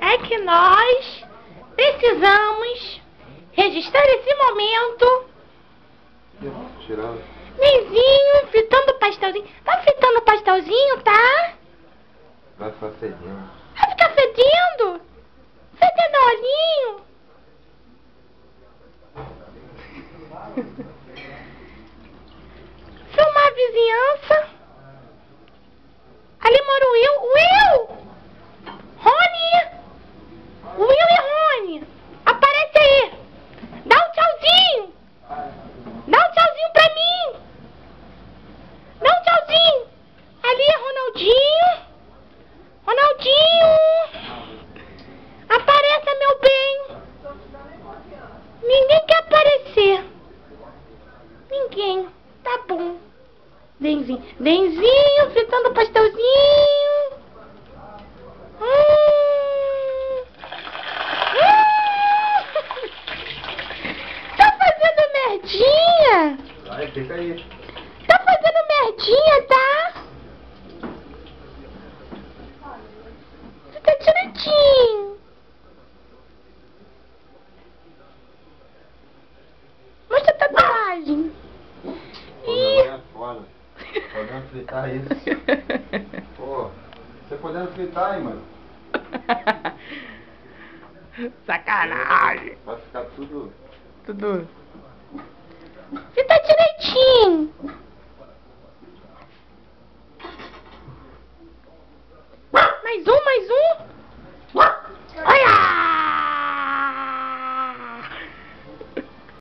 é que nós precisamos registrar esse momento. Nenzinho, fritando pastelzinho. Tá fritando pastelzinho, tá? Vai ficar fedendo. Vai ficar fedendo? Fedendo a olhinho? Filmar a vizinhança. Ali mora o Will. Rony! Will e Rony! Aparece aí! Dá um tchauzinho! Dá um tchauzinho pra mim! Dá um tchauzinho! Ali é Ronaldinho! Ronaldinho! Apareça, meu bem! Ninguém quer aparecer! Ninguém! Tá bom! Denzinho fritando pastelzinho! Tá fazendo merdinha? Vai, fica aí. Tá fazendo merdinha, tá? Você tá direitinho. Mostra a tatuagem. Pô, fora. Podendo fritar isso. Pô, você podendo fritar aí, mano. Sacanagem. Vai ficar tudo... Você tá